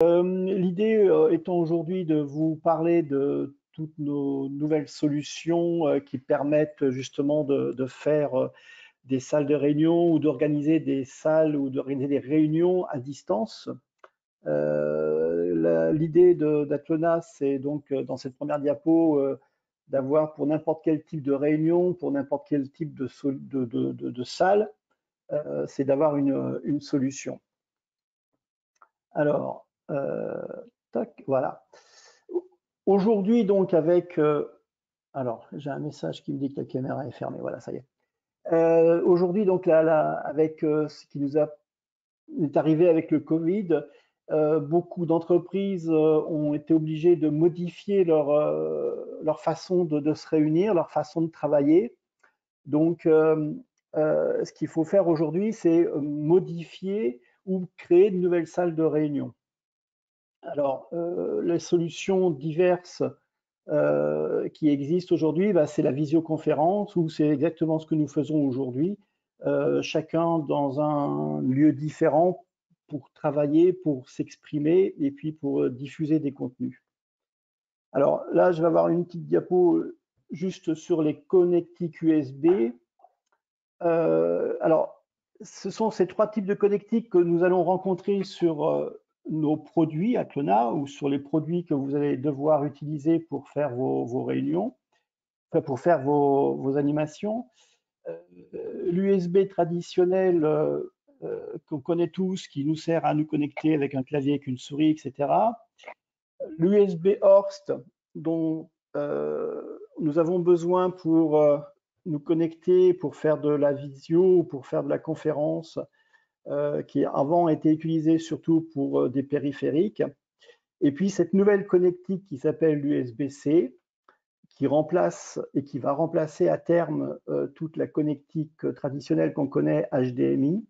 L'idée étant aujourd'hui de vous parler de toutes nos nouvelles solutions qui permettent justement de faire des salles de réunion ou d'organiser des salles ou d'organiser des réunions à distance. L'idée d'Atlona, c'est donc dans cette première diapo d'avoir pour n'importe quel type de réunion, pour n'importe quel type de salle, c'est d'avoir une solution. Alors, tac, voilà. Aujourd'hui, donc, avec. Alors, j'ai un message qui me dit que la caméra est fermée. Voilà, ça y est. Aujourd'hui, donc, avec ce qui nous est arrivé avec le Covid, beaucoup d'entreprises ont été obligées de modifier leur façon de se réunir, leur façon de travailler. Donc, ce qu'il faut faire aujourd'hui, c'est modifier ou créer de nouvelles salles de réunion. Alors, les solutions diverses qui existent aujourd'hui, bah, c'est la visioconférence, ou c'est exactement ce que nous faisons aujourd'hui, chacun dans un lieu différent pour travailler, pour s'exprimer et puis pour diffuser des contenus. Alors là, je vais avoir une petite diapo juste sur les connectiques USB. Alors, ce sont ces trois types de connectiques que nous allons rencontrer sur nos produits Atlona ou sur les produits que vous allez devoir utiliser pour faire vos réunions, enfin pour faire vos animations. L'USB traditionnel qu'on connaît tous, qui nous sert à nous connecter avec un clavier, avec une souris, etc. L'USB Horst, dont nous avons besoin pour nous connecter, pour faire de la visio, pour faire de la conférence, qui avant était utilisée surtout pour des périphériques. Et puis cette nouvelle connectique qui s'appelle l'USB-C, qui remplace et qui va remplacer à terme toute la connectique traditionnelle qu'on connaît HDMI,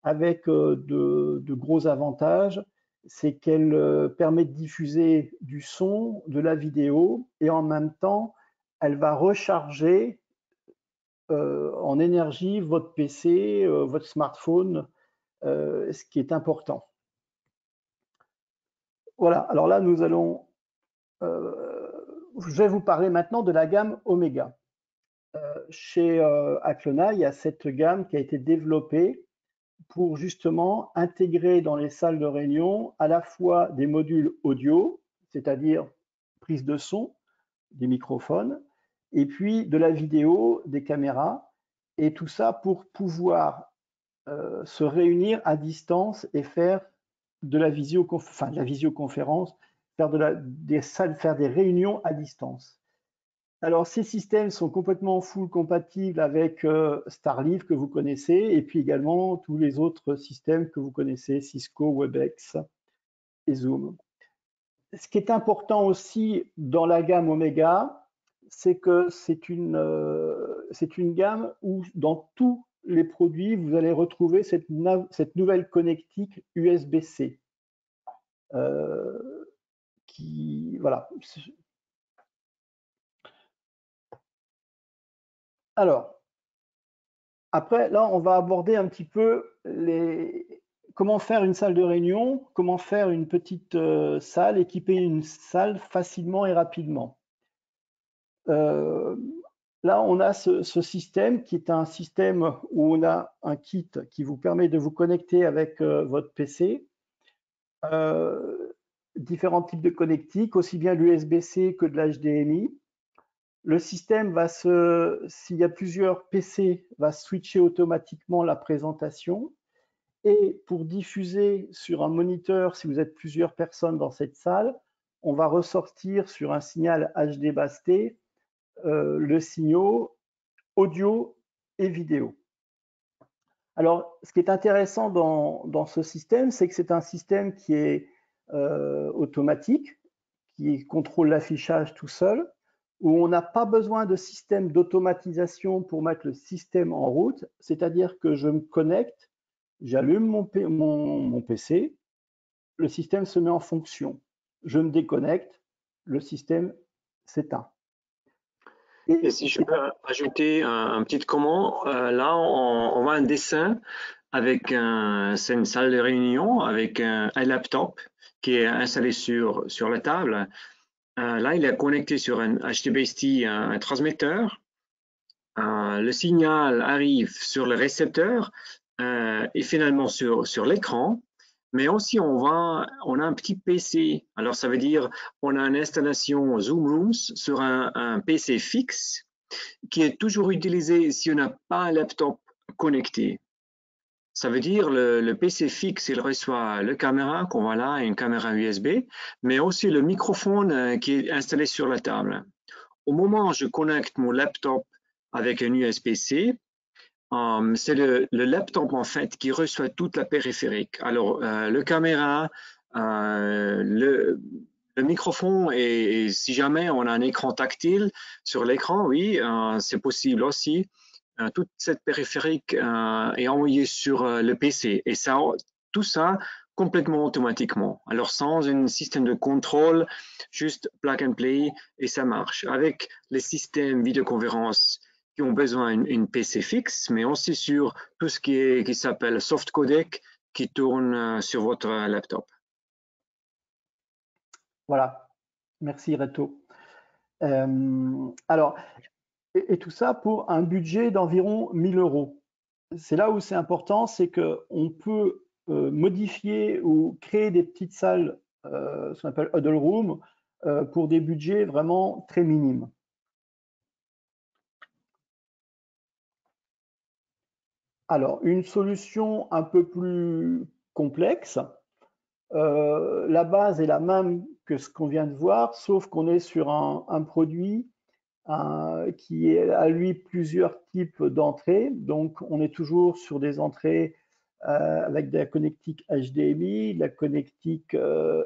avec de gros avantages. C'est qu'elle permet de diffuser du son, de la vidéo, et en même temps, elle va recharger en énergie votre PC, votre smartphone, ce qui est important. Voilà, alors là, nous allons, je vais vous parler maintenant de la gamme Omega. Chez Atlona, il y a cette gamme qui a été développée pour justement intégrer dans les salles de réunion à la fois des modules audio, c'est-à-dire prise de son, des microphones, et puis de la vidéo, des caméras, et tout ça pour pouvoir se réunir à distance et faire de la visioconférence, faire des réunions à distance. Alors, ces systèmes sont complètement full compatibles avec Starleaf que vous connaissez, et puis également tous les autres systèmes que vous connaissez, Cisco, Webex et Zoom. Ce qui est important aussi dans la gamme Omega, c'est que c'est une gamme où dans tous les produits, vous allez retrouver cette nouvelle connectique USB-C. Voilà. Alors, après, là, on va aborder un petit peu comment faire une salle de réunion, comment faire une petite salle, équiper une salle facilement et rapidement. Là, on a ce système qui est un système où on a un kit qui vous permet de vous connecter avec votre PC. Différents types de connectiques, aussi bien l'USB-C que de l'HDMI. Le système va s'il y a plusieurs PC, va switcher automatiquement la présentation. Et pour diffuser sur un moniteur, si vous êtes plusieurs personnes dans cette salle, on va ressortir sur un signal HD basse T le signal audio et vidéo. Alors, ce qui est intéressant dans ce système, c'est que c'est un système qui est automatique, qui contrôle l'affichage tout seul, où on n'a pas besoin de système d'automatisation pour mettre le système en route, c'est-à-dire que je me connecte, j'allume mon PC, le système se met en fonction. Je me déconnecte, le système s'éteint. Et si je peux ajouter un petit comment, là on voit un dessin avec c'est une salle de réunion avec un laptop qui est installé sur la table. Là, il est connecté sur un HDBaseT, un transmetteur. Le signal arrive sur le récepteur et finalement sur l'écran. Mais aussi, on a un petit PC. Alors, ça veut dire on a une installation Zoom Rooms sur un PC fixe qui est toujours utilisé si on n'a pas un laptop connecté. Ça veut dire le PC fixe, il reçoit la caméra qu'on voit là, une caméra USB, mais aussi le microphone qui est installé sur la table. Au moment où je connecte mon laptop avec un USB-C, c'est le laptop en fait qui reçoit toute la périphérique. Alors le caméra, le microphone et si jamais on a un écran tactile sur l'écran, oui, c'est possible aussi. Toute cette périphérique est envoyée sur le PC et ça, tout ça complètement automatiquement. Alors sans un système de contrôle, juste plug and play et ça marche. Avec les systèmes vidéoconférence qui ont besoin d'une PC fixe, mais aussi sur tout ce qui s'appelle soft codec qui tourne sur votre laptop. Voilà, merci Reto. Alors, et tout ça pour un budget d'environ 1 000 €. C'est là où c'est important, c'est qu'on peut modifier ou créer des petites salles, ce qu'on appelle huddle room, pour des budgets vraiment très minimes. Alors, une solution un peu plus complexe, la base est la même que ce qu'on vient de voir, sauf qu'on est sur un produit qui est à lui plusieurs types d'entrées. Donc, on est toujours sur des entrées avec de la connectique HDMI, de la connectique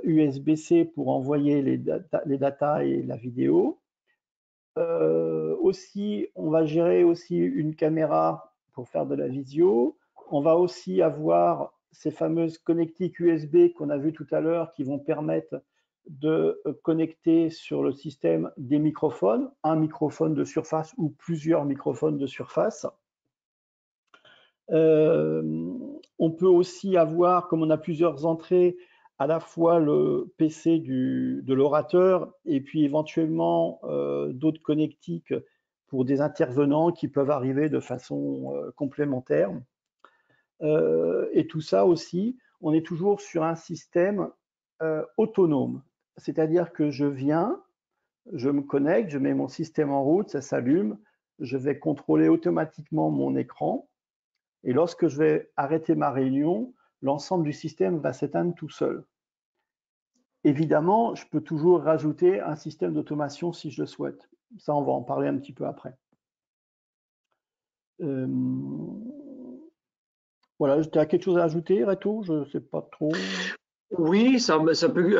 USB-C pour envoyer les datas et la vidéo. Aussi, on va gérer aussi une caméra pour faire de la visio. On va aussi avoir ces fameuses connectiques USB qu'on a vues tout à l'heure qui vont permettre de connecter sur le système des microphones, un microphone de surface ou plusieurs microphones de surface. On peut aussi avoir, comme on a plusieurs entrées, à la fois le PC de l'orateur et puis éventuellement d'autres connectiques pour des intervenants qui peuvent arriver de façon complémentaire. Et tout ça aussi, on est toujours sur un système autonome. C'est-à-dire que je viens, je me connecte, je mets mon système en route, ça s'allume, je vais contrôler automatiquement mon écran. Et lorsque je vais arrêter ma réunion, l'ensemble du système va s'éteindre tout seul. Évidemment, je peux toujours rajouter un système d'automation si je le souhaite. Ça, on va en parler un petit peu après. Voilà, tu as quelque chose à ajouter, Reto? Je ne sais pas trop. Oui, ça peut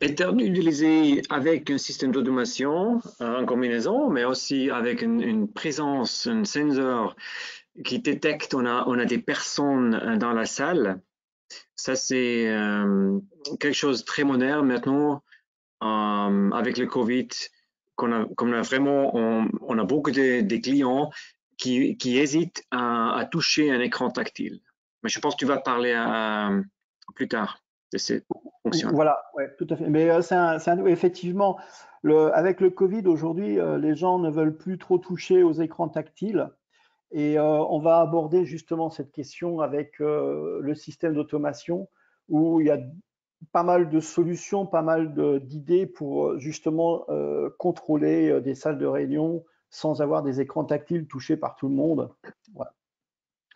être utilisé avec un système d'automation en combinaison, mais aussi avec une présence, un sensor qui détecte on a des personnes dans la salle. Ça, c'est quelque chose de très moderne maintenant avec le Covid, qu'on a vraiment, on a beaucoup de clients qui hésitent à toucher un écran tactile. Mais je pense que tu vas parler plus tard de ces fonctions. Voilà, ouais, tout à fait. Mais effectivement, avec le Covid, aujourd'hui, les gens ne veulent plus trop toucher aux écrans tactiles. Et on va aborder justement cette question avec le système d'automation où il y a pas mal de solutions, pas mal d'idées pour justement contrôler des salles de réunion sans avoir des écrans tactiles touchés par tout le monde. Voilà.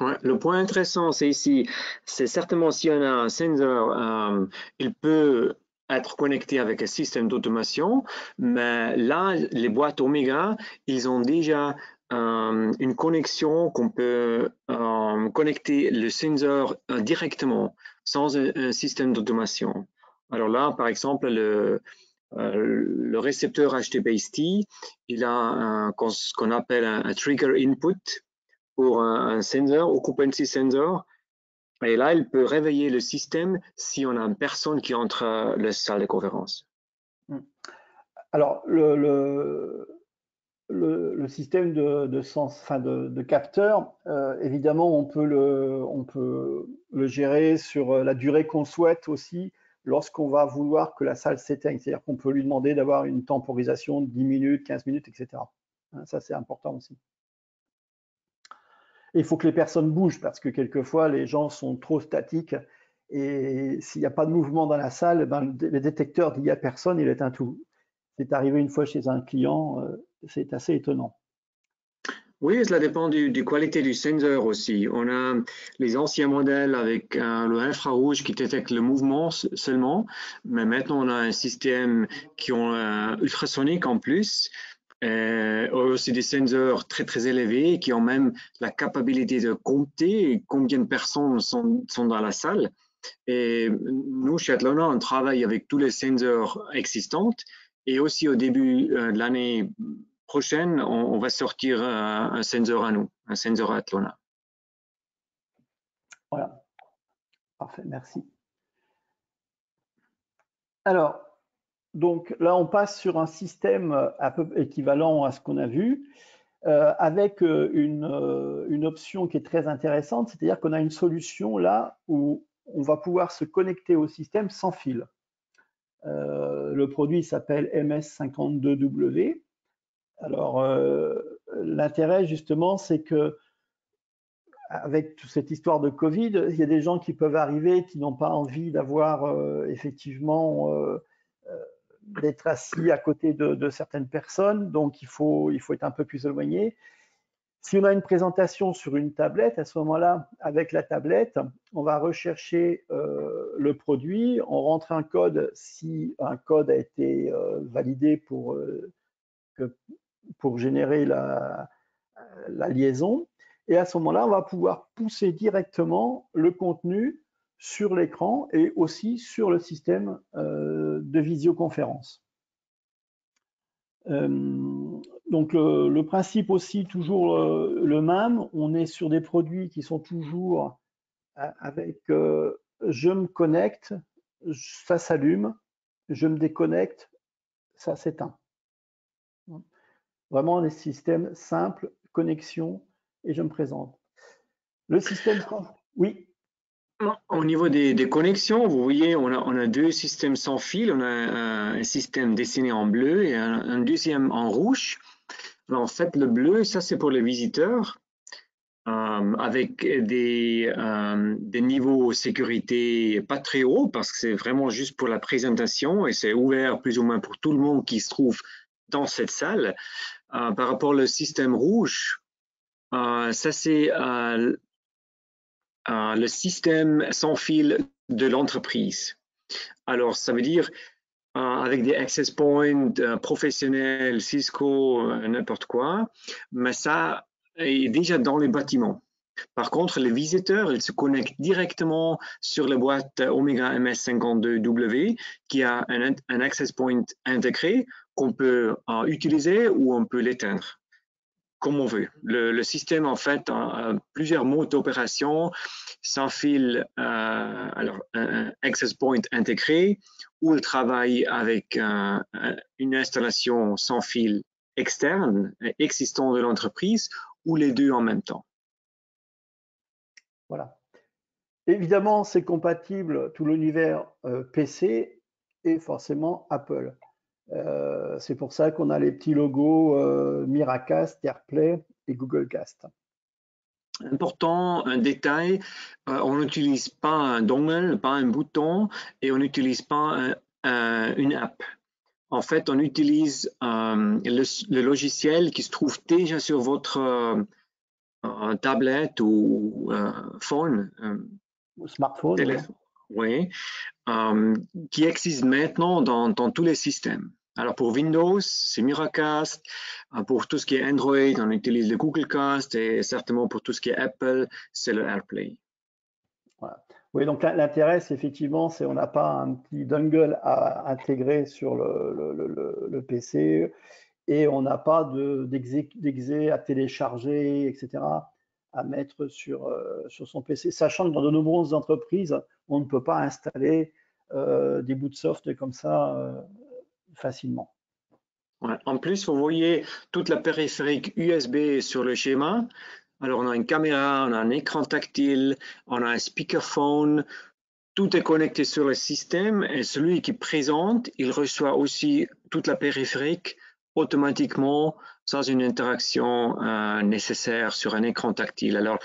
Ouais, le point intéressant, c'est ici, c'est certainement si on a un sensor, il peut être connecté avec un système d'automation, mais là, les boîtes Omega, ils ont déjà une connexion qu'on peut connecter le sensor directement sans un système d'automation. Alors là, par exemple, le récepteur HDBaseT, il a ce qu'on appelle un trigger input pour un sensor, occupancy sensor. Et là, il peut réveiller le système si on a une personne qui entre la salle de conférence. Alors, le système de capteur, évidemment, on peut le gérer sur la durée qu'on souhaite aussi. lorsqu'on va vouloir que la salle s'éteigne. C'est-à-dire qu'on peut lui demander d'avoir une temporisation de 10 minutes, 15 minutes, etc. Ça, c'est important aussi. Et il faut que les personnes bougent parce que quelquefois, les gens sont trop statiques et s'il n'y a pas de mouvement dans la salle, ben, le détecteur dit il n'y a personne, il éteint tout. C'est arrivé une fois chez un client, c'est assez étonnant. Oui, cela dépend du qualité du sensor aussi. On a les anciens modèles avec le infrarouge qui détecte le mouvement seulement, mais maintenant on a un système qui ont ultrasonique en plus, aussi des sensors très très élevés qui ont même la capacité de compter combien de personnes sont dans la salle. Et nous, chez Athlona, on travaille avec tous les sensors existants et aussi au début de l'année prochaine, on va sortir un sensor à nous, un sensor Athlona. Voilà, parfait, merci. Alors, donc là, on passe sur un système un peu équivalent à ce qu'on a vu, avec une option qui est très intéressante, c'est-à-dire qu'on a une solution là où on va pouvoir se connecter au système sans fil. Le produit s'appelle MS52W. Alors, l'intérêt justement, c'est que avec toute cette histoire de Covid, il y a des gens qui peuvent arriver qui n'ont pas envie d'avoir effectivement d'être assis à côté de certaines personnes, donc il faut être un peu plus éloigné. Si on a une présentation sur une tablette, à ce moment-là, avec la tablette, on va rechercher le produit, on rentre un code si un code a été validé pour générer la liaison. Et à ce moment-là, on va pouvoir pousser directement le contenu sur l'écran et aussi sur le système de visioconférence. Donc le principe aussi toujours le même, on est sur des produits qui sont toujours avec je me connecte, ça s'allume, je me déconnecte, ça s'éteint. Vraiment des systèmes simples, connexion, et je me présente. Le système, oui. Au niveau des connexions, vous voyez, on a deux systèmes sans fil. On a un système dessiné en bleu et un deuxième en rouge. Alors, en fait, le bleu, ça c'est pour les visiteurs, avec des niveaux de sécurité pas très hauts parce que c'est vraiment juste pour la présentation et c'est ouvert plus ou moins pour tout le monde qui se trouve dans cette salle. Par rapport au système rouge, ça c'est le système sans fil de l'entreprise. Alors, ça veut dire avec des access points professionnels, Cisco, n'importe quoi, mais ça est déjà dans les bâtiments. Par contre, les visiteurs, ils se connectent directement sur la boîte Omega MS52W qui a un access point intégré qu'on peut utiliser ou on peut l'éteindre comme on veut. Le système, en fait, a plusieurs modes d'opération sans fil, alors un access point intégré, ou il travaille avec une installation sans fil externe, existant de l'entreprise, ou les deux en même temps. Voilà. Évidemment, c'est compatible tout l'univers PC et forcément Apple. C'est pour ça qu'on a les petits logos Miracast, AirPlay et Google Cast. Important, un détail, on n'utilise pas un dongle, pas un bouton, et on n'utilise pas une app. En fait, on utilise le logiciel qui se trouve déjà sur votre tablette ou phone. Smartphone. Téléphone, oui, qui existe maintenant dans tous les systèmes. Alors pour Windows, c'est Miracast. Pour tout ce qui est Android, on utilise le Google Cast et certainement pour tout ce qui est Apple, c'est le AirPlay. Voilà. Oui, donc l'intérêt, c'est effectivement, on n'a pas un petit dongle à intégrer sur le PC et on n'a pas d'exe à télécharger, etc., à mettre sur son PC, sachant que dans de nombreuses entreprises, on ne peut pas installer des bouts de soft comme ça facilement. Ouais. En plus, vous voyez toute la périphérique USB sur le schéma. Alors, on a une caméra, on a un écran tactile, on a un speakerphone. tout est connecté sur le système et celui qui présente, il reçoit aussi toute la périphérique automatiquement sans une interaction nécessaire sur un écran tactile. Alors,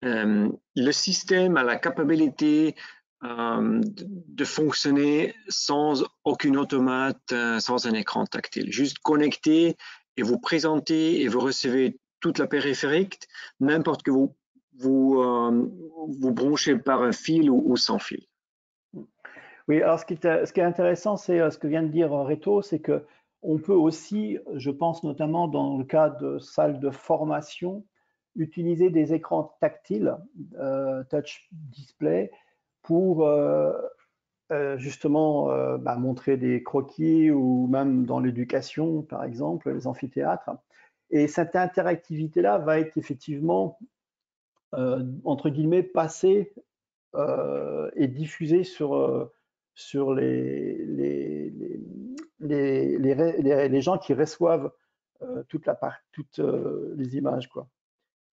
le système a la capacité de fonctionner sans aucun automate, sans un écran tactile. Juste connecté et vous présentez et vous recevez toute la périphérique, n'importe que vous branchez par un fil ou sans fil. Oui, alors ce qui est intéressant, c'est ce que vient de dire Reto, c'est que on peut aussi, je pense notamment dans le cas de salles de formation, utiliser des écrans tactiles, touch display, pour justement montrer des croquis ou même dans l'éducation, par exemple, les amphithéâtres. Et cette interactivité-là va être effectivement, entre guillemets, passée et diffusée sur les gens qui reçoivent toutes les images, quoi.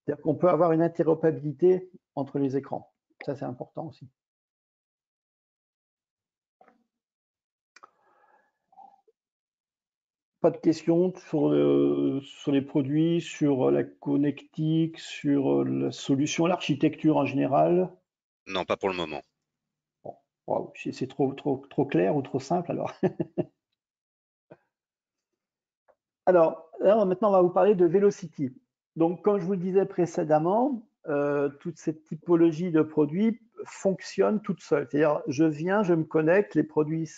C'est-à-dire qu'on peut avoir une interopérabilité entre les écrans. Ça, c'est important aussi. Pas de questions sur les produits, sur la connectique, sur la solution, l'architecture en général? Non, pas pour le moment. Bon, wow, c'est trop clair ou trop simple alors? Alors, maintenant, on va vous parler de Velocity. Donc, comme je vous le disais précédemment, toute cette typologie de produits fonctionne toute seule. C'est-à-dire, je viens, je me connecte, les produits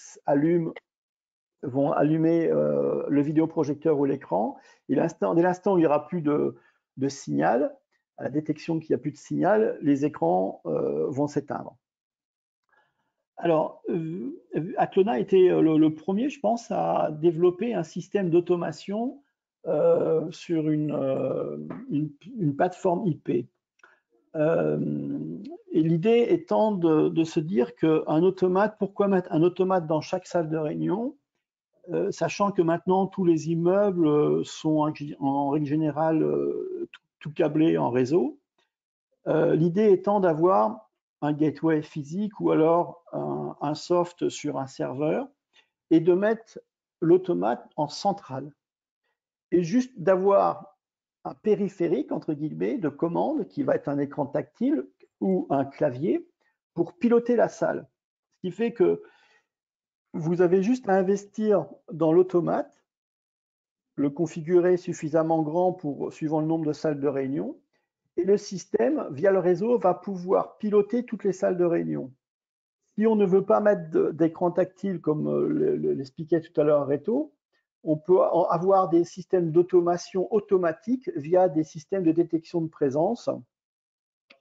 vont allumer le vidéoprojecteur ou l'écran. Et dès l'instant où il n'y aura plus de signal, à la détection qu'il n'y a plus de signal, les écrans vont s'éteindre. Alors, Aclona était le premier, je pense, à développer un système d'automation sur une plateforme IP. Et l'idée étant de se dire qu'un automate, pourquoi mettre un automate dans chaque salle de réunion, sachant que maintenant tous les immeubles sont en règle générale tout câblés en réseau. L'idée étant d'avoir un gateway physique ou alors un soft sur un serveur et de mettre l'automate en centrale. Et juste d'avoir un périphérique, entre guillemets, de commande qui va être un écran tactile ou un clavier pour piloter la salle. Ce qui fait que vous avez juste à investir dans l'automate, le configurer suffisamment grand suivant le nombre de salles de réunion, et le système, via le réseau, va pouvoir piloter toutes les salles de réunion. Si on ne veut pas mettre d'écran tactile, comme l'expliquait tout à l'heure Reto, on peut avoir des systèmes d'automation automatique via des systèmes de détection de présence,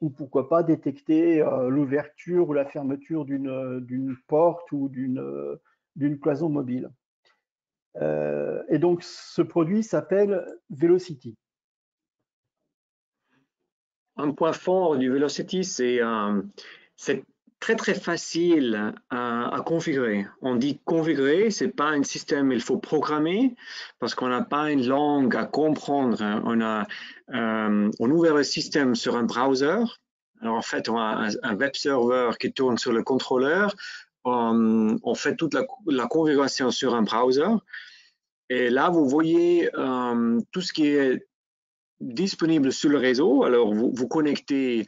ou pourquoi pas détecter l'ouverture ou la fermeture d'une porte ou d'une cloison mobile. Et donc, ce produit s'appelle Velocity. Un point fort du Velocity, c'est très facile à configurer. On dit configurer, c'est pas un système il faut programmer parce qu'on n'a pas une langue à comprendre. On ouvre le système sur un browser. Alors en fait, on a un web server qui tourne sur le contrôleur. On fait toute la configuration sur un browser. Et là, vous voyez tout ce qui est disponible sur le réseau. Alors, vous connectez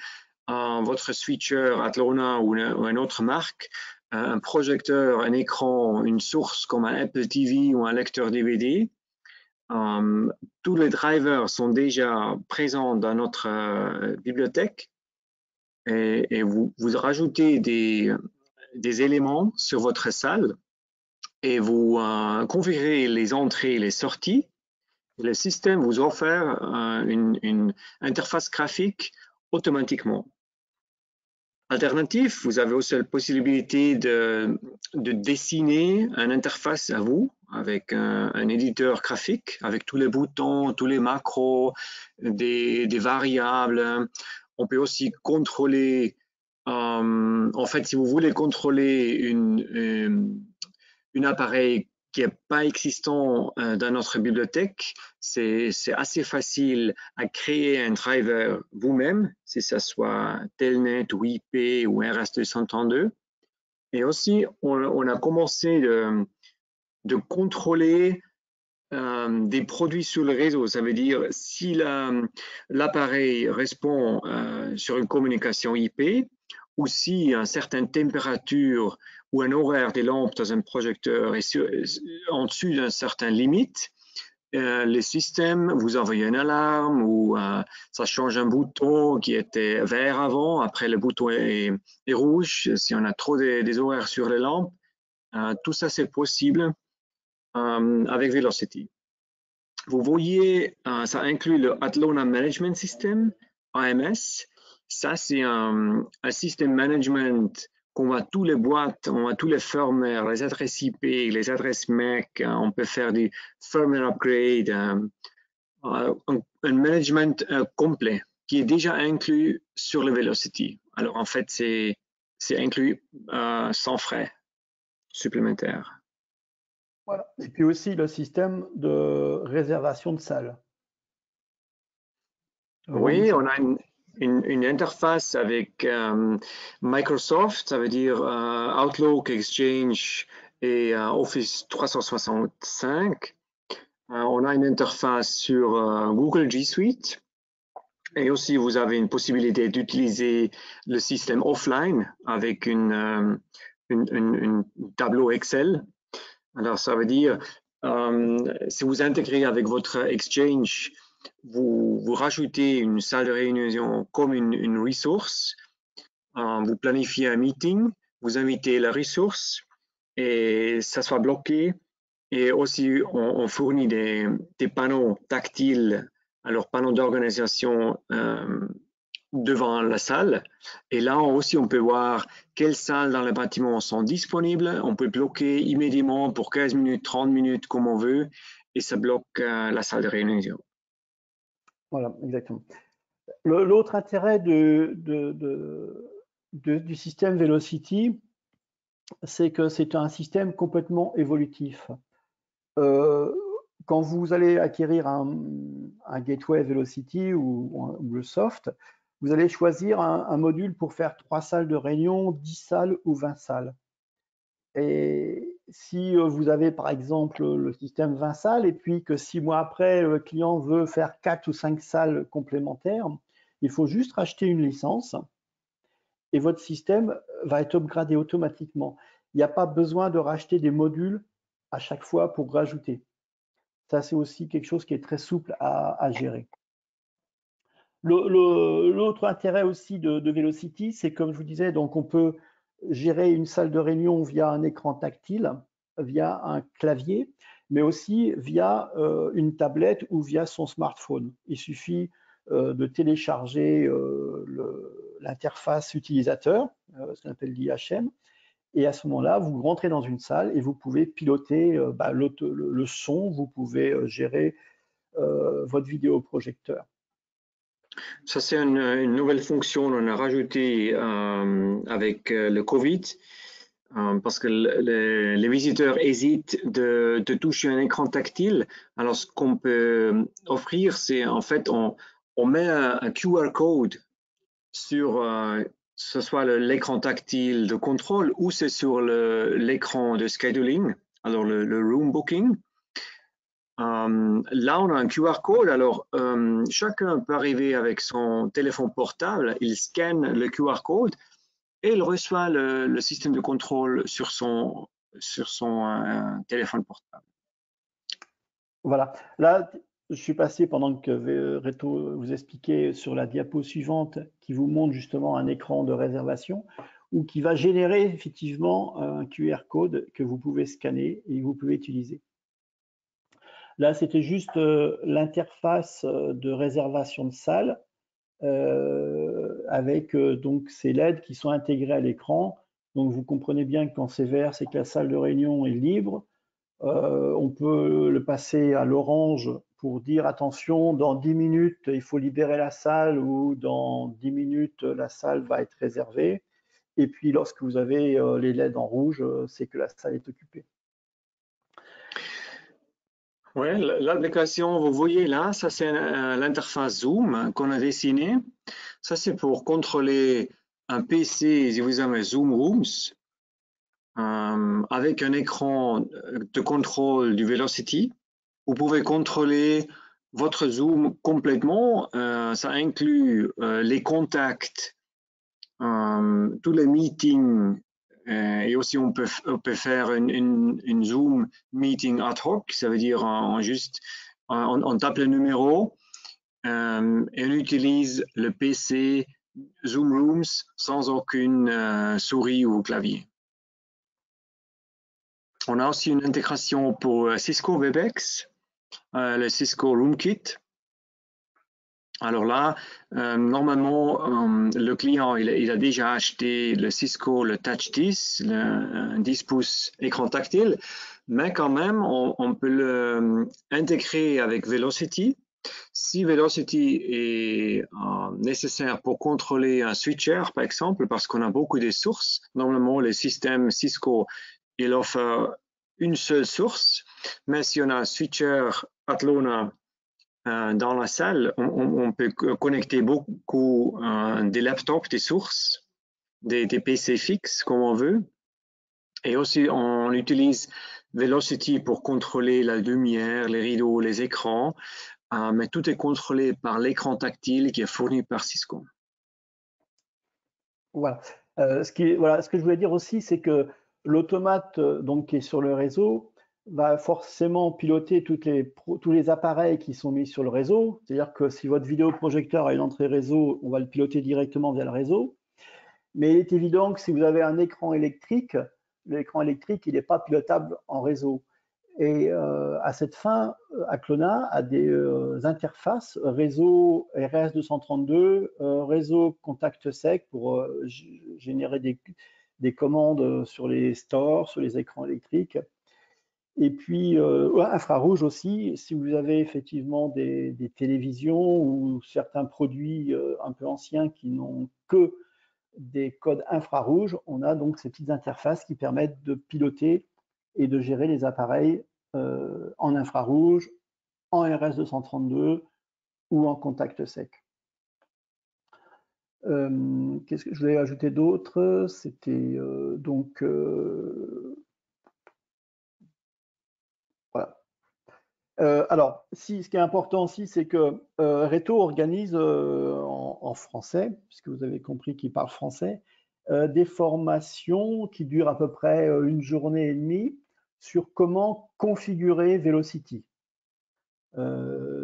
votre switcher Aclona ou une autre marque, un projecteur, un écran, une source comme un Apple TV ou un lecteur DVD. Tous les drivers sont déjà présents dans notre bibliothèque et vous rajoutez des éléments sur votre salle et vous configurez les entrées et les sorties. Le système vous offre une interface graphique automatiquement. Alternatif, vous avez aussi la possibilité de dessiner une interface à vous avec un éditeur graphique, avec tous les boutons, tous les macros, des variables. On peut aussi contrôler, en fait, si vous voulez contrôler un appareil qui n'est pas existant dans notre bibliothèque, c'est assez facile à créer un driver vous-même, si ce soit Telnet ou IP ou RS232. Et aussi, on a commencé de contrôler des produits sur le réseau. Ça veut dire si l'appareil répond sur une communication IP ou si une certaine température ou un horaire des lampes dans un projecteur est en dessus d'une certaine limite, le système vous envoie une alarme ou ça change un bouton qui était vert avant, après le bouton est rouge, si on a trop des horaires sur les lampes. Tout ça, c'est possible avec Velocity. Vous voyez, ça inclut le Atlona Management System, AMS. Ça, c'est un système management qu'on voit toutes les boîtes, on voit tous les firmware, les adresses IP, les adresses MAC, on peut faire du firmware upgrade, un management complet qui est déjà inclus sur le Velocity. Alors, en fait, c'est inclus sans frais supplémentaires. Voilà. Et puis aussi le système de réservation de salles. Oui, on a une interface avec Microsoft, ça veut dire Outlook, Exchange et Office 365. On a une interface sur Google G Suite. Et aussi, vous avez une possibilité d'utiliser le système offline avec une tableau Excel. Alors, ça veut dire, si vous intégrez avec votre Exchange, vous rajoutez une salle de réunion comme une ressource, vous planifiez un meeting, vous invitez la ressource et ça soit bloqué. Et aussi, on fournit des panneaux tactiles, alors panneaux d'organisation devant la salle. Et là aussi, on peut voir quelles salles dans le bâtiment sont disponibles. On peut bloquer immédiatement pour 15 minutes, 30 minutes, comme on veut, et ça bloque la salle de réunion. Voilà, exactement. L'autre intérêt du système Velocity, c'est que c'est un système complètement évolutif. Quand vous allez acquérir un gateway Velocity ou le soft, vous allez choisir un module pour faire 3 salles de réunion, 10 salles ou 20 salles. Et si vous avez par exemple le système 20 salles et puis que 6 mois après, le client veut faire 4 ou 5 salles complémentaires, il faut juste racheter une licence et votre système va être upgradé automatiquement. Il n'y a pas besoin de racheter des modules à chaque fois pour rajouter. Ça, c'est aussi quelque chose qui est très souple à gérer. L'autre intérêt aussi de Velocity, c'est comme je vous disais, donc on peut gérer une salle de réunion via un écran tactile, via un clavier, mais aussi via une tablette ou via son smartphone. Il suffit de télécharger l'interface utilisateur, ce qu'on appelle l'IHM, et à ce moment-là, vous rentrez dans une salle et vous pouvez piloter le son, vous pouvez gérer votre vidéoprojecteur. Ça, c'est une nouvelle fonction qu'on a rajoutée avec le Covid, parce que les visiteurs hésitent de toucher un écran tactile. Alors, ce qu'on peut offrir, c'est en fait, on met un QR code sur, ce soit l'écran tactile de contrôle ou c'est sur l'écran de scheduling, alors le room booking. Là, on a un QR code. Alors, chacun peut arriver avec son téléphone portable, il scanne le QR code et il reçoit le système de contrôle sur son téléphone portable. Voilà. Là, je suis passé pendant que Reto vous expliquait sur la diapo suivante qui vous montre justement un écran de réservation ou qui va générer effectivement un QR code que vous pouvez scanner et que vous pouvez utiliser. Là, c'était juste l'interface de réservation de salle avec donc ces LED qui sont intégrés à l'écran. Donc, vous comprenez bien que quand c'est vert, c'est que la salle de réunion est libre. On peut le passer à l'orange pour dire attention, dans 10 minutes, il faut libérer la salle ou dans 10 minutes, la salle va être réservée. Et puis, lorsque vous avez les LED en rouge, c'est que la salle est occupée. Oui, l'application, vous voyez là, ça c'est l'interface Zoom qu'on a dessinée. Ça c'est pour contrôler un PC, si vous avez Zoom Rooms. avec un écran de contrôle du Velocity. Vous pouvez contrôler votre zoom complètement. Ça inclut les contacts, tous les meetings, et aussi on peut faire une Zoom meeting ad hoc. Ça veut dire on tape le numéro et on utilise le PC Zoom Rooms sans aucune souris ou clavier. On a aussi une intégration pour Cisco Webex, le Cisco RoomKit. Alors là, normalement, le client, il a déjà acheté le Cisco, le Touch 10, le 10 pouces écran tactile, mais quand même, on peut l'intégrer avec Velocity. Si Velocity est nécessaire pour contrôler un switcher, par exemple, parce qu'on a beaucoup de sources, normalement, le système Cisco, il offre une seule source, mais si on a un switcher Atlona dans la salle, on peut connecter beaucoup des laptops, des sources, des PC fixes, comme on veut. Et aussi, on utilise Velocity pour contrôler la lumière, les rideaux, les écrans, mais tout est contrôlé par l'écran tactile qui est fourni par Cisco. Voilà. Ce que je voulais dire aussi, c'est que l'automate donc qui est sur le réseau va forcément piloter tous les appareils qui sont mis sur le réseau. C'est-à-dire que si votre vidéoprojecteur a une entrée réseau, on va le piloter directement via le réseau. Mais il est évident que si vous avez un écran électrique, l'écran électrique, il n'est pas pilotable en réseau. Et à cette fin, Aclona a des interfaces réseau RS232, réseau contact sec pour générer des commandes sur les stores, sur les écrans électriques. Et puis infrarouge aussi, si vous avez effectivement des télévisions ou certains produits un peu anciens qui n'ont que des codes infrarouges, on a donc ces petites interfaces qui permettent de piloter et de gérer les appareils en infrarouge, en RS232 ou en contact sec. Qu'est-ce que je voulais ajouter d'autre? C'était donc voilà. Alors, ce qui est important aussi, c'est que Reto organise en français, puisque vous avez compris qu'il parle français, des formations qui durent à peu près une journée et demie sur comment configurer Velocity.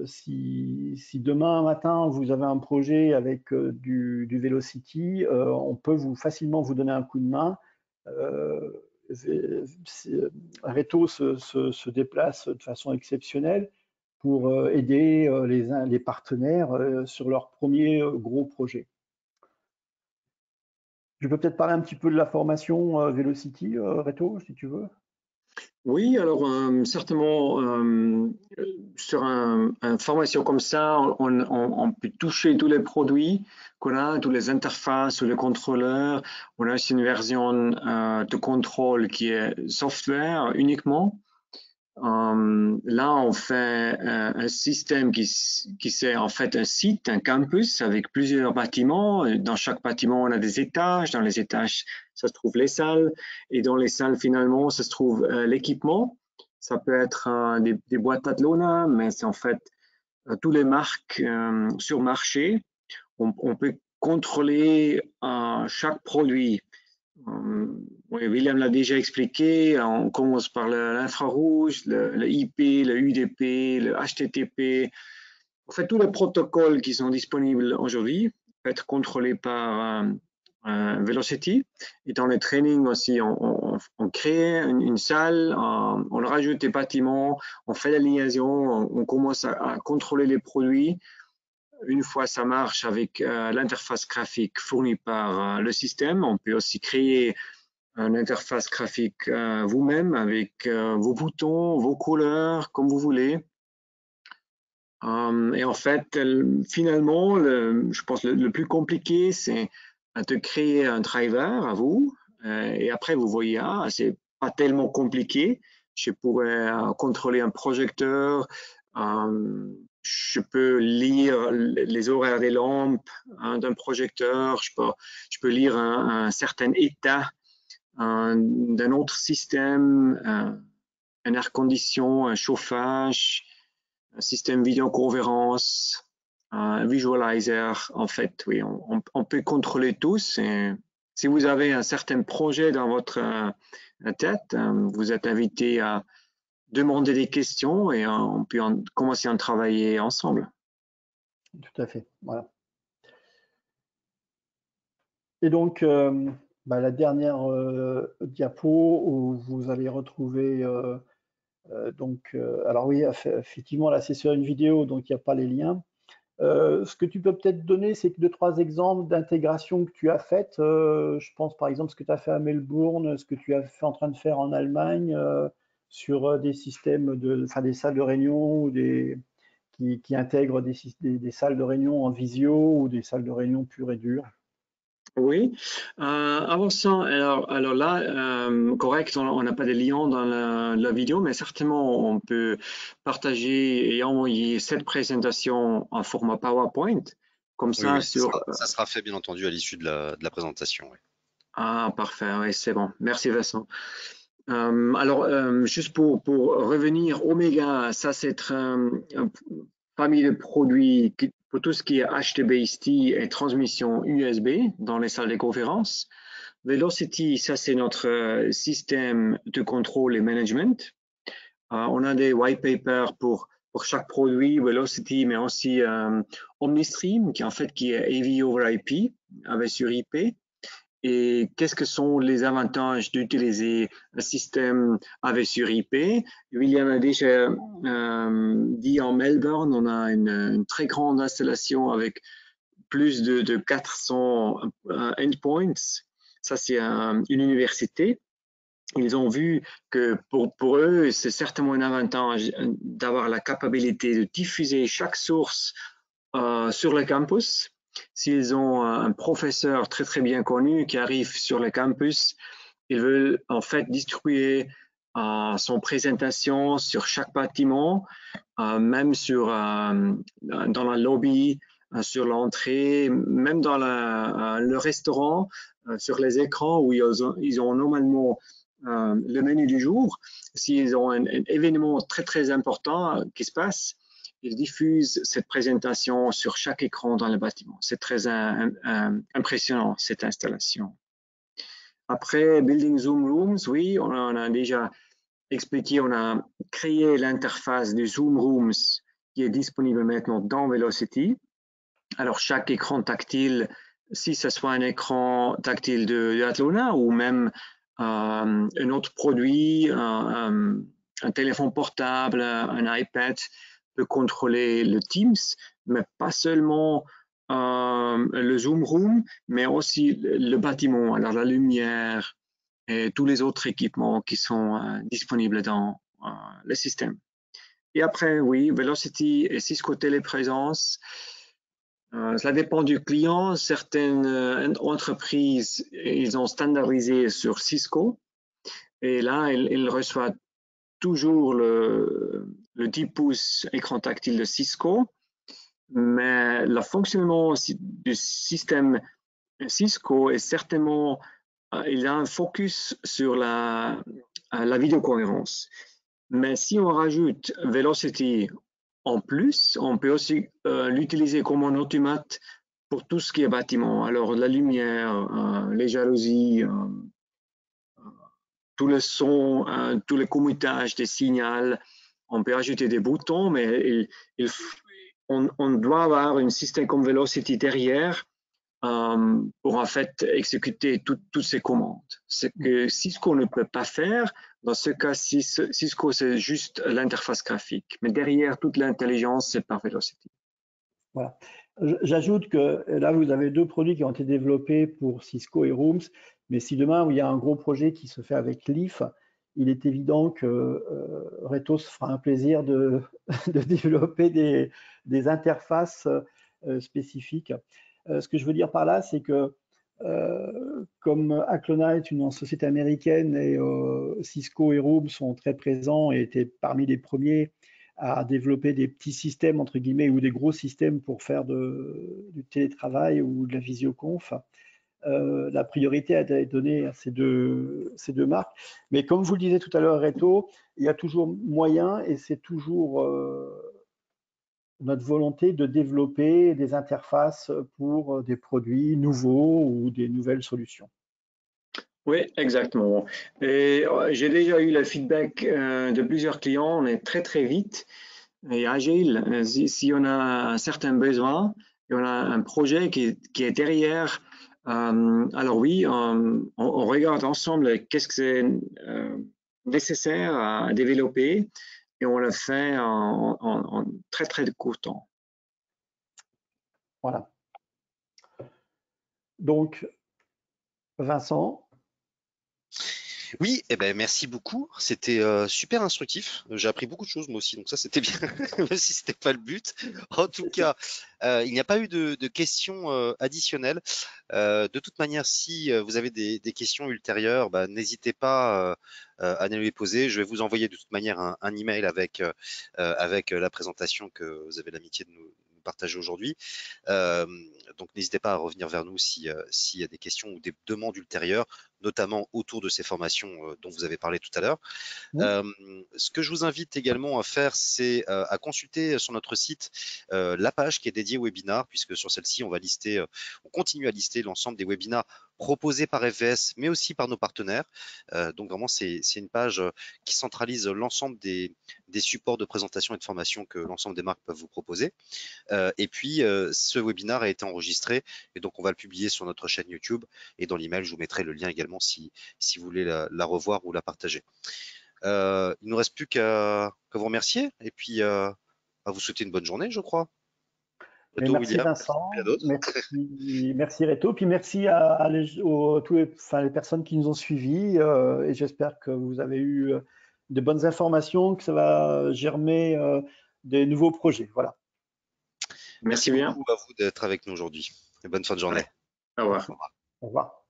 Si demain matin vous avez un projet avec du Velocity, on peut facilement vous donner un coup de main. Reto se déplace de façon exceptionnelle pour aider les partenaires sur leur premier gros projet. Je peux peut-être parler un petit peu de la formation Velocity, Reto, si tu veux. Oui, alors certainement, sur une formation comme ça, on peut toucher tous les produits qu'on a, toutes les interfaces ou les contrôleurs. On a aussi une version de contrôle qui est software uniquement. Là, on fait un système qui c'est en fait un site, un campus avec plusieurs bâtiments. Dans chaque bâtiment, on a des étages. Dans les étages, ça se trouve les salles. Et dans les salles, finalement, ça se trouve l'équipement. Ça peut être des boîtes Atlona, mais c'est en fait tous les marques sur marché. On peut contrôler chaque produit. Oui, William l'a déjà expliqué, on commence par l'infrarouge, le IP, le UDP, le HTTP. En fait, tous les protocoles qui sont disponibles aujourd'hui peuvent être contrôlés par Velocity. Et dans les trainings aussi, on crée une salle, on rajoute des bâtiments, on fait la liaison, on commence à contrôler les produits. Une fois ça marche avec l'interface graphique fournie par le système, on peut aussi créer une interface graphique vous-même avec vos boutons, vos couleurs, comme vous voulez. Et en fait, finalement, je pense le plus compliqué, c'est de créer un driver à vous. Et après, vous voyez, c'est pas tellement compliqué. Je pourrais contrôler un projecteur. Je peux lire les horaires des lampes d'un projecteur. Je peux lire un certain état d'un autre système, un air condition, un chauffage, un système vidéoconférence, un visualizer. En fait, oui, on peut contrôler tous. Et si vous avez un certain projet dans votre tête, vous êtes invité à demander des questions et on peut commencer à en travailler ensemble. Tout à fait, voilà. Et donc, la dernière diapo où vous allez retrouver alors oui, effectivement, là c'est sur une vidéo, donc il n'y a pas les liens. Ce que tu peux peut-être donner, c'est que 2-3 exemples d'intégration que tu as faites. Je pense par exemple ce que tu as fait à Melbourne, ce que tu as fait en train de faire en Allemagne sur des systèmes des salles de réunion ou qui intègrent des salles de réunion en visio ou des salles de réunion pures et dures. Oui, avant ça, alors là, correct, on n'a pas de lien dans la vidéo, mais certainement on peut partager et envoyer cette présentation en format PowerPoint, comme ça Oui, sur... ça sera fait bien entendu à l'issue de la présentation. Oui. Ah, parfait, oui, c'est bon. Merci Vincent. Alors, juste pour revenir, Omega, ça c'est une famille de produits pour tout ce qui est HTBaseT et transmission USB dans les salles de conférence. Velocity, ça c'est notre système de contrôle et management. On a des white papers pour chaque produit, Velocity, mais aussi OmniStream, qui est AV over IP, avec sur IP. Et qu'est-ce que sont les avantages d'utiliser un système avec sur IP? William a déjà dit en Melbourne, on a une très grande installation avec plus de 400 endpoints. Ça, c'est une université. Ils ont vu que pour eux, c'est certainement un avantage d'avoir la capacité de diffuser chaque source sur le campus. S'ils ont un professeur très très bien connu qui arrive sur le campus, ils veulent en fait distribuer son présentation sur chaque bâtiment, même dans la lobby, sur l'entrée, même dans le restaurant, sur les écrans où ils ont normalement le menu du jour. S'ils ont un événement très très important qui se passe, ils diffusent cette présentation sur chaque écran dans le bâtiment. C'est très impressionnant, cette installation. Après, Building Zoom Rooms, oui, on a déjà expliqué, on a créé l'interface de Zoom Rooms qui est disponible maintenant dans Velocity. Alors, chaque écran tactile, si ce soit un écran tactile de Atlona ou même un autre produit, un téléphone portable, un iPad, peut contrôler le Teams, mais pas seulement le Zoom Room, mais aussi le bâtiment, alors la lumière et tous les autres équipements qui sont disponibles dans le système. Et après, oui, Velocity et Cisco Téléprésence, ça dépend du client. Certaines entreprises, ils ont standardisé sur Cisco. Et là, ils reçoivent toujours le 10 pouces écran tactile de Cisco. Mais le fonctionnement du système Cisco est certainement, il a un focus sur la vidéoconférence. Mais si on rajoute Velocity en plus, on peut aussi l'utiliser comme un automate pour tout ce qui est bâtiment. Alors la lumière, les jalousies, tout le son, tout le commutages des signaux. On peut ajouter des boutons, mais on doit avoir un système comme Velocity derrière pour en fait exécuter toutes ces commandes. Ce que Cisco ne peut pas faire, dans ce cas, Cisco c'est juste l'interface graphique, mais derrière toute l'intelligence, c'est par Velocity. Voilà. J'ajoute que là, vous avez 2 produits qui ont été développés pour Cisco et Rooms, mais si demain, il y a un gros projet qui se fait avec Leaf, il est évident que Retos fera un plaisir de développer des interfaces spécifiques. Ce que je veux dire par là, c'est que comme Aclona est une société américaine et Cisco et Rooms sont très présents et étaient parmi les premiers à développer des petits systèmes, entre guillemets, ou des gros systèmes pour faire du télétravail ou de la visioconf. la priorité a été donnée à ces deux marques. Mais comme vous le disiez tout à l'heure, Reto, il y a toujours moyen et c'est toujours notre volonté de développer des interfaces pour des produits nouveaux ou des nouvelles solutions. Oui, exactement. Et j'ai déjà eu le feedback de plusieurs clients. On est très, très vite et agile. Si on a un certain besoin et on a un projet qui est derrière, alors oui, on regarde ensemble qu'est-ce que c'est nécessaire à développer et on le fait en très, très court temps. Voilà. Donc, Vincent. Oui, eh ben, merci beaucoup. C'était super instructif. J'ai appris beaucoup de choses moi aussi, donc ça c'était bien, même si c'était pas le but. En tout cas, il n'y a pas eu de questions additionnelles. De toute manière, si vous avez des questions ultérieures, bah, n'hésitez pas à nous les poser. Je vais vous envoyer de toute manière un email avec la présentation que vous avez l'amitié de nous partager aujourd'hui. Donc n'hésitez pas à revenir vers nous s'il y a des questions ou des demandes ultérieures, notamment autour de ces formations dont vous avez parlé tout à l'heure. Ce que je vous invite également à faire, c'est à consulter sur notre site la page qui est dédiée au webinar, puisque sur celle-ci, on continue à lister l'ensemble des webinars proposés par FVS, mais aussi par nos partenaires. Donc vraiment, c'est une page qui centralise l'ensemble des supports de présentation et de formation que l'ensemble des marques peuvent vous proposer. Et puis, ce webinar a été enregistré et donc on va le publier sur notre chaîne YouTube. Et dans l'email, je vous mettrai le lien également si vous voulez la revoir ou la partager. Il ne nous reste plus qu'à vous remercier et puis à vous souhaiter une bonne journée, je crois. Merci William, Vincent, merci, merci Reto, puis merci tous les personnes qui nous ont suivis et j'espère que vous avez eu de bonnes informations, que ça va germer des nouveaux projets. Voilà. Merci bien. beaucoup à vous d'être avec nous aujourd'hui et bonne fin de journée. Au revoir. Au revoir.